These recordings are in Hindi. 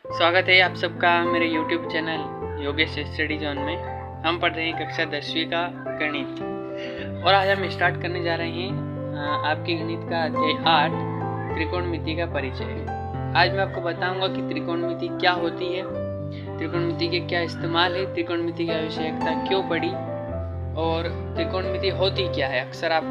स्वागत है आप सबका मेरे YouTube channel Yogesh study zone में। हम पढ़ रहे हैं कक्षा 10वीं का गणित और आज हम स्टार्ट करने जा रहे हैं आपके गणित का अध्याय 8 त्रिकोणमिति का परिचय। आज मैं आपको बताऊंगा कि त्रिकोणमिति क्या होती है, त्रिकोणमिति के क्या इस्तेमाल है, त्रिकोणमिति की आवश्यकता क्यों पड़ी और त्रिकोणमिति होती क्या है। अक्सर आप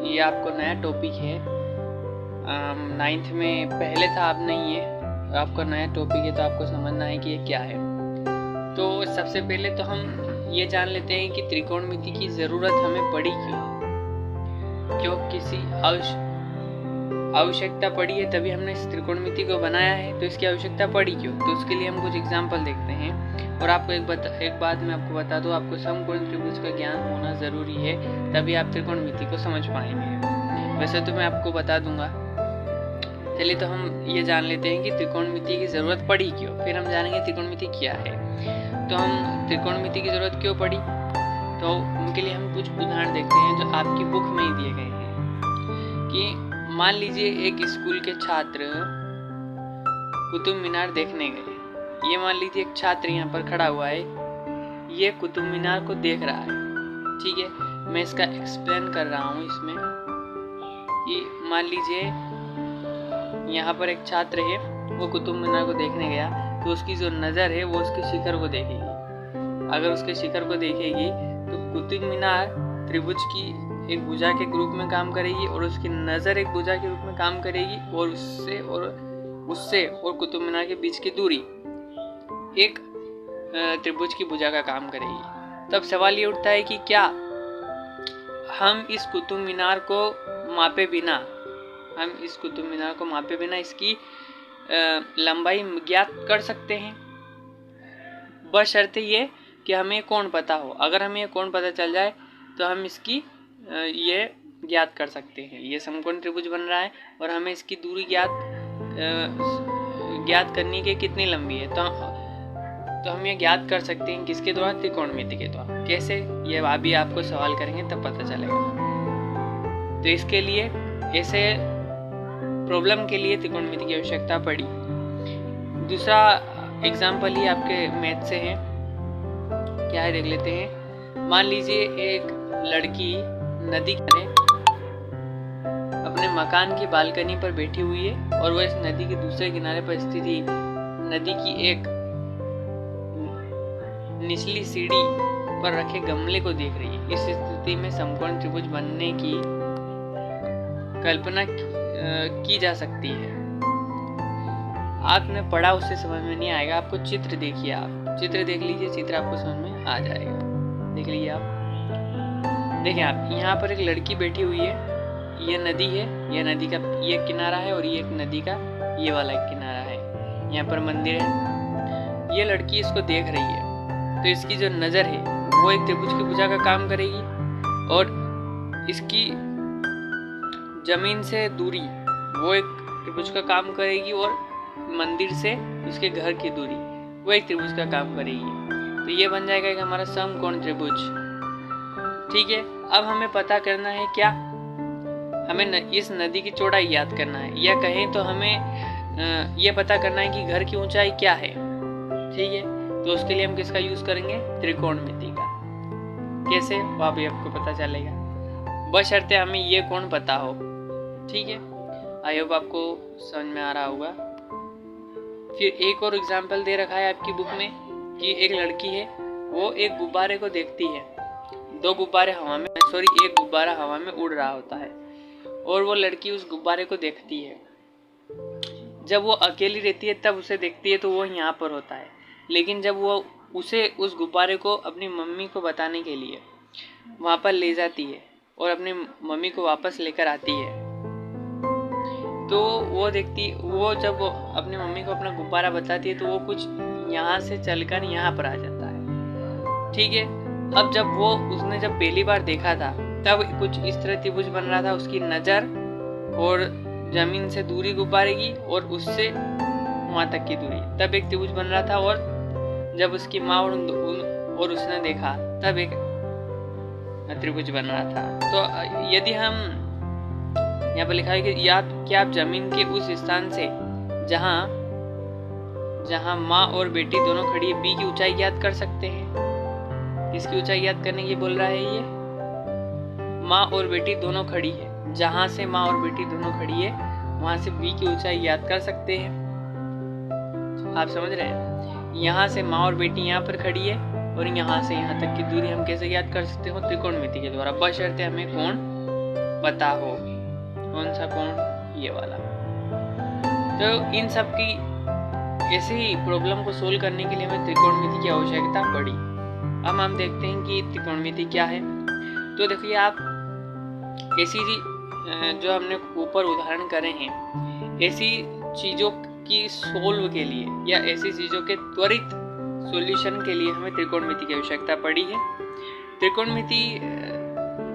ये आपको नया टॉपिक है, 9th में पहले था, अब नहीं है, आपका नया टॉपिक है तो आपको समझना है कि ये क्या है। तो सबसे पहले तो हम ये जान लेते हैं कि त्रिकोणमिति की ज़रूरत हमें पड़ी क्यों किसी आवश्यकता पड़ी है तभी हमने इस त्रिकोणमिति को बनाया है। तो इसकी आवश्यकता पड़ी क्यों, तो उसके लिए हम कुछ एग्जाम्पल देखते हैं। और आपको एक बात मैं आपको बता दूं, आपको समकोण त्रिभुज का ज्ञान होना ज़रूरी है, तभी आप त्रिकोणमिति को समझ पाएंगे। वैसे तो मैं आपको बता दूंगा। चलिए तो हम ये जान लेते हैं कि त्रिकोणमिति की ज़रूरत पड़ी क्यों, फिर हम जानेंगे त्रिकोणमिति क्या है। तो हम त्रिकोणमिति की ज़रूरत क्यों पड़ी, तो उनके लिए हम कुछ उदाहरण देखते हैं जो आपकी बुक में ही दिए गए हैं। कि मान लीजिए एक स्कूल के छात्र कुतुब मीनार देखने गए। ये मान लीजिए एक छात्र यहाँ पर खड़ा हुआ है, ये कुतुब मीनार को देख रहा है। ठीक है, मैं इसका एक्सप्लेन कर रहा हूँ इसमें कि मान लीजिए यहाँ पर एक छात्र है, वो कुतुब मीनार को देखने गया, तो उसकी जो नज़र है वो उसके शिखर को देखेगी। अगर उसके शिखर को देखेगी तो कुतुब मीनार त्रिभुज की एक भुजा के रूप में काम करेगी और उसकी नज़र एक भुजा के रूप में काम करेगी और उससे और कुतुब मीनार के बीच की दूरी एक त्रिभुज की भुजा का काम करेगी। तब सवाल ये उठता है कि क्या हम इस कुतुब मीनार को मापे बिना इसकी लंबाई ज्ञात कर सकते हैं, बशर्ते ये कि हमें कोण पता हो। अगर हमें ये कोण पता चल जाए तो हम इसकी ये ज्ञात कर सकते हैं। ये समकोण त्रिभुज बन रहा है और हमें इसकी दूरी ज्ञात करनी है कितनी लंबी है, तो हम ये ज्ञात कर सकते हैं किसके द्वारा, त्रिकोणमिति के द्वारा। कैसे, ये अभी आपको सवाल करेंगे तब पता चलेगा। तो इसके लिए ऐसे प्रॉब्लम के लिए त्रिकोणमिति की आवश्यकता पड़ी। दूसरा एग्जाम्पल ही आपके मैथ से है, क्या है देख लेते हैं। मान लीजिए एक लड़की नदी किनारे अपने मकान की बालकनी पर बैठी हुई है और वह इस नदी के दूसरे किनारे पर स्थित नदी की एक निचली सीढ़ी पर रखे गमले को देख रही है। इस स्थिति में समकोण त्रिभुज बनने की कल्पना की जा सकती है। आपने पढ़ा, उससे समझ में नहीं आएगा, आपको चित्र देखिए, आप चित्र देख लीजिए, चित्र आपको समझ में आ जाएगा। देख लीजिए आप, देखें आप, यहाँ पर एक लड़की बैठी हुई है, ये नदी है, ये नदी का ये किनारा है और ये एक नदी का ये वाला एक किनारा है। यहाँ पर मंदिर है, ये लड़की इसको देख रही है, तो इसकी जो नज़र है वो एक त्रिभुज की भुजा का काम करेगी और इसकी जमीन से दूरी वो एक त्रिभुज का काम करेगी और मंदिर से इसके घर की दूरी वो एक त्रिभुज का काम करेगी। तो ये बन जाएगा कि हमारा समकोण त्रिभुज। ठीक है, अब हमें पता करना है क्या, हमें इस नदी की चौड़ाई याद करना है, या कहें तो हमें ये पता करना है कि घर की ऊंचाई क्या है। ठीक है, तो उसके लिए हम किसका यूज करेंगे, त्रिकोणमिति का। कैसे, वो अभी आपको पता चलेगा, बशर्ते हमें ये कोण पता हो। ठीक है, आई होप आपको समझ में आ रहा होगा। फिर एक और एग्जाम्पल दे रखा है आपकी बुक में कि एक लड़की है, वो एक गुब्बारे को देखती है। एक गुब्बारा हवा में उड़ रहा होता है और वो लड़की उस गुब्बारे को देखती है। जब वो अकेली रहती है तब उसे देखती है तो वो यहाँ पर होता है, लेकिन जब वो उस गुब्बारे को अपनी मम्मी को बताने के लिए वहाँ पर ले जाती है और अपनी मम्मी को वापस लेकर आती है, तो वो जब वो अपनी मम्मी को अपना गुब्बारा बताती है तो वो कुछ यहाँ से चलकर यहाँ पर आ जाता है। ठीक है, अब जब उसने जब पहली बार देखा था तब कुछ इस तरह त्रिभुज बन रहा था, उसकी नज़र और जमीन से दूरी गुब्बारे की और उससे वहाँ तक की दूरी, तब एक त्रिभुज बन रहा था। और जब उसकी माँ और उसने देखा तब एक त्रिभुज बन रहा था। तो यदि हम यहाँ पर लिखा है कि क्या आप जमीन के उस स्थान से जहाँ जहाँ माँ और बेटी दोनों खड़ी है, बी की ऊंचाई ज्ञात कर सकते हैं। किसकी ऊंचाई ज्ञात करने की बोल रहा है ये? माँ और बेटी दोनों खड़ी है, जहाँ से माँ और बेटी दोनों खड़ी है वहां से बी की ऊंचाई ज्ञात कर सकते हैं। आप समझ रहे हैं? यहाँ से माँ और बेटी यहाँ पर खड़ी है और यहाँ से यहाँ तक की दूरी हम कैसे ज्ञात कर सकते हो? त्रिकोणमिति के द्वारा, बशर्ते हमें कोण पता हो। कौन सा कोण? ये वाला। तो इन सब की ऐसे ही प्रॉब्लम को सोल्व करने के लिए हमें त्रिकोणमिति की आवश्यकता पड़ी। अब हम देखते हैं कि त्रिकोणमिति क्या है। तो देखिए आप, ऐसी जो हमने ऊपर उदाहरण करे हैं, ऐसी चीज़ों की सोल्व के लिए या ऐसी चीज़ों के त्वरित सॉल्यूशन के लिए हमें त्रिकोणमिति की आवश्यकता पड़ी है। त्रिकोणमिति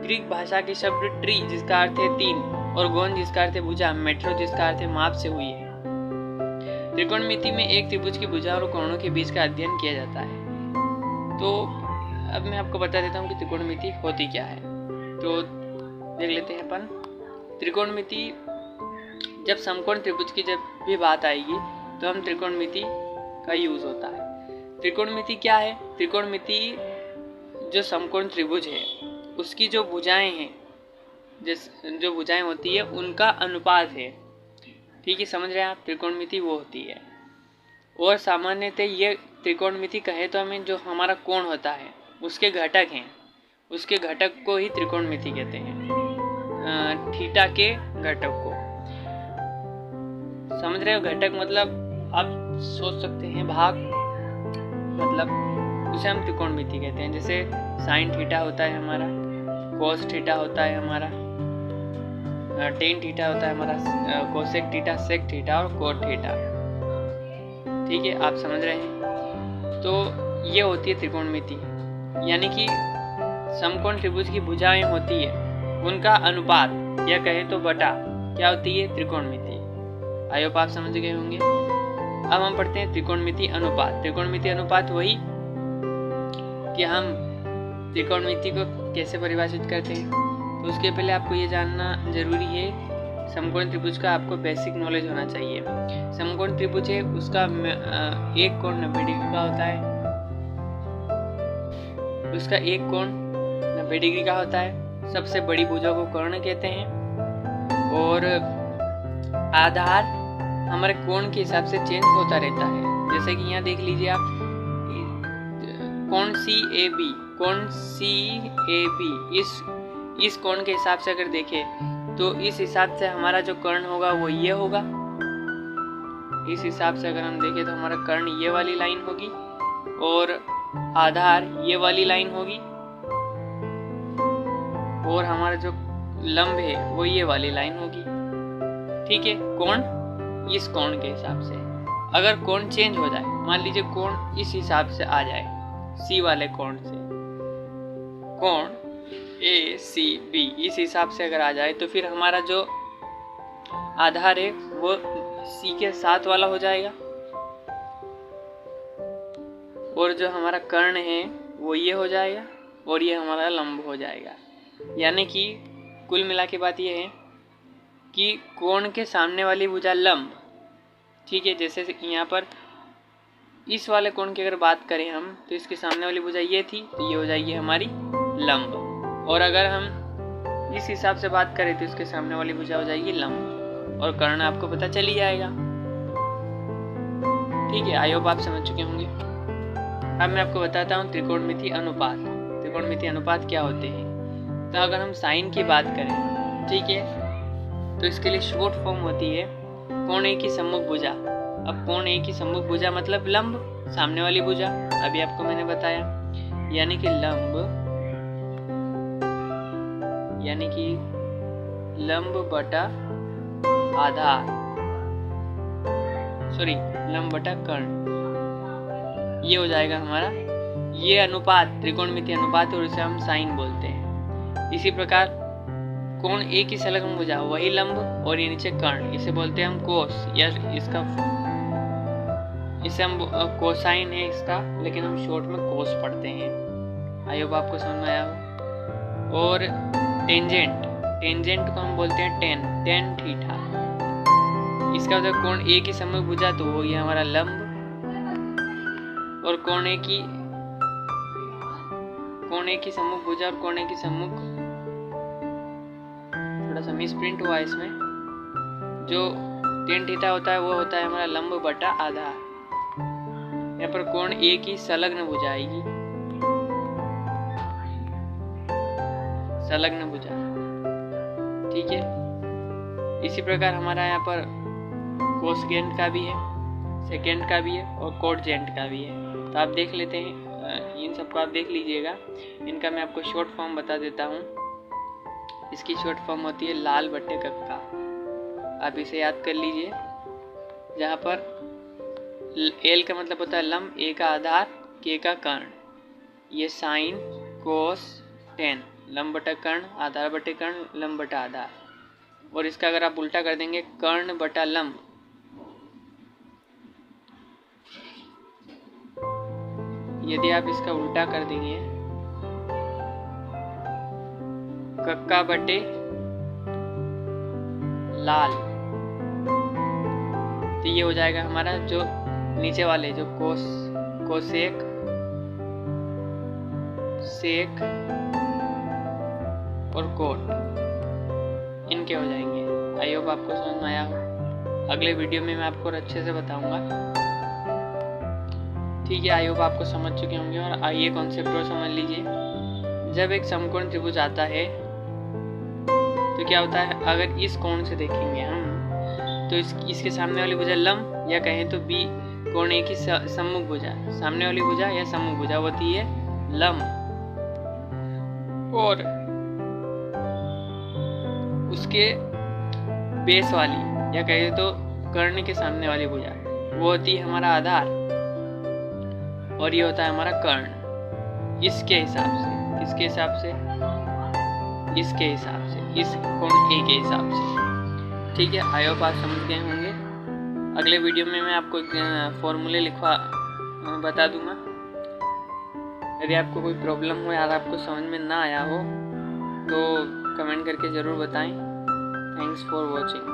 ग्रीक भाषा के शब्द ट्री जिसका अर्थ है तीन और गोन जिसका अर्थ है भुजा, मेट्रो जिसका अर्थ है माप से हुई है। त्रिकोणमिति में एक त्रिभुज की भुजा और कोणों के बीच का अध्ययन किया जाता है। तो अब मैं आपको बता देता हूँ कि त्रिकोणमिति होती क्या है। तो देख लेते हैं अपन। त्रिकोणमिति, जब समकोण त्रिभुज की जब भी बात आएगी तो हम त्रिकोणमिति का यूज होता है। त्रिकोणमिति क्या है? त्रिकोणमिति जो समकोण त्रिभुज है उसकी जो भुजाएं हैं, जो भुजाएं होती है उनका अनुपात है। ठीक है, समझ रहे हैं आप? त्रिकोणमिति वो होती है। और सामान्यतः ये त्रिकोणमिति कहे तो हमें जो हमारा कोण होता है उसके घटक हैं, उसके घटक को ही त्रिकोणमिति कहते हैं, थीटा के घटक को। समझ रहे हो? घटक मतलब आप सोच सकते हैं भाग, मतलब उसे हम त्रिकोणमिति कहते हैं। जैसे साइन थीटा होता है हमारा, कोस थीटा होता है हमारा, टेन थीटा होता है हमारा, कोसेक थीटा, सेक थीटा और कोट थीटा। ठीक है, आप समझ रहे हैं? तो ये होती है त्रिकोणमिति, यानी कि समकोण त्रिभुज की भुजाएं होती है उनका अनुपात या कहे तो बटा क्या होती है? त्रिकोणमिति। आई होप आप समझ गए होंगे। अब हम पढ़ते हैं त्रिकोणमिति अनुपात। त्रिकोणमिति अनुपात वही कि हम त्रिकोणमिति को कैसे परिभाषित करते हैं। तो उसके पहले आपको ये जानना जरूरी है, समकोण त्रिभुज का आपको बेसिक नॉलेज होना चाहिए। समकोण त्रिभुज है उसका एक कोण 90 डिग्री का होता है, उसका एक कोण 90 डिग्री का होता है। सबसे बड़ी भुजा को कर्ण कहते हैं और आधार हमारे कोण के हिसाब से चेंज होता रहता है। जैसे कि यहाँ देख लीजिए आप, कोण CAB, कोण CAB इस कोण के हिसाब से अगर देखें तो इस हिसाब से हमारा जो कर्ण होगा वो ये होगा। इस हिसाब से अगर हम देखें तो हमारा कर्ण ये वाली लाइन होगी और आधार ये वाली लाइन होगी और हमारा जो लंब है वो ये वाली लाइन होगी। ठीक है, कोण इस कोण के हिसाब से। अगर कोण चेंज हो जाए, मान लीजिए कोण इस हिसाब से आ जाए, C वाले कोण से, कोण ACB इस हिसाब से अगर आ जाए तो फिर हमारा जो आधार है वो C के साथ वाला हो जाएगा और जो हमारा कर्ण है वो ये हो जाएगा और ये हमारा लंब हो जाएगा। यानी कि कुल मिला के बात ये है कि कोण के सामने वाली भुजा लंब, ठीक है, जैसे यहाँ पर इस वाले कोण की अगर बात करें हम तो इसके सामने वाली भुजा ये थी तो ये हो जाएगी हमारी लंब, और अगर हम इस हिसाब से बात करें तो इसके सामने वाली भुजा हो जाएगी लंब और कर्ण आपको पता चल ही जाएगा। ठीक है, आई होप आप समझ चुके होंगे। अब मैं आपको बताता हूँ त्रिकोणमिति अनुपात। त्रिकोणमिति अनुपात क्या होते हैं? तो अगर हम साइन की बात करें, ठीक है, तो इसके लिए शॉर्ट फॉर्म होती है कोण A की सम्मुख भुजा। अब कोण A की सम्मुख भुजा मतलब लंब, सामने वाली भुजा, अभी आपको मैंने बताया, यानी कि लंब बटा आधार, सॉरी लंब बटा कर्ण, ये हो जाएगा हमारा, ये अनुपात त्रिकोणमिति अनुपात है और इसे हम साइन बोलते हैं। इसी प्रकार कोण A की संलग्न भुजा वही लंब और ये नीचे कर्ण, इसे बोलते हैं हम कोस, या इसे हम कोसाइन है इसका, लेकिन हम शॉर्ट में कोस पढ़ते हैं। आई होप आपको समझ में आया हो। और टेंजेंट को हम बोलते हैं टेन थीटा। इसका मतलब कोण A की सम्मुख भुजा तो वो ये हमारा लंब और कोने की सम्मुख भुजा और कोने की सम्मुख, थोड़ा सा मिस प्रिंट हुआ इसमें। जो tan थीटा होता है वो होता है हमारा लंब बटा आधार। यहाँ पर कोण ए की संलग्न भुजा आएगी, संलग्न भुजा, ठीक है। इसी प्रकार हमारा यहाँ पर कोसेकेंट का भी है, सेकेंड का भी है और कोटजेंट का भी है। तो आप देख लेते हैं, इन सबको आप देख लीजिएगा। इनका मैं आपको शॉर्ट फॉर्म बता देता हूँ। इसकी शॉर्ट फॉर्म होती है लाल बट्टे कक्का। आप इसे याद कर लीजिए, जहाँ पर एल का मतलब होता है लंब, ए का आधार, के का कर्ण। ये साइन, कोस, टेन, लंब बटा कर्ण, आधार बटे कर्ण, लंब बटा आधार। और इसका अगर आप उल्टा कर देंगे, कर्ण बटा लंब, यदि आप इसका उल्टा कर देंगे, कक्का बटे लाल, तो ये हो जाएगा हमारा जो नीचे वाले जो कोसेक, सेक और कोट, इनके हो जाएंगे। आई होप आपको समझ में आया हो। अगले वीडियो में मैं आपको और अच्छे से बताऊंगा, ठीक है। आई होप आपको समझ चुके होंगे। और आइए कॉन्सेप्ट को समझ लीजिए। जब एक समकोण त्रिभुज आता है तो क्या होता है, अगर इस कोण से देखेंगे हम तो इसके सामने वाली भुजा लंब, या कहें तो बी कोण ए की सम्मुख भुजा, सामने वाली भुजा या सम्मुख भुजा होती है लंब, और उसके बेस वाली या कहें तो कर्ण के सामने वाली भुजा वो होती है हमारा आधार, और ये होता है हमारा कर्ण। इसके हिसाब से, किसके हिसाब से, इसके हिसाब से, इस कोण ए के हिसाब से, ठीक है। आई होप आप समझ गए होंगे। अगले वीडियो में मैं आपको फॉर्मूले बता दूंगा। यदि आपको कोई प्रॉब्लम हो या आपको समझ में ना आया हो तो कमेंट करके ज़रूर बताएं। Thanks for watching.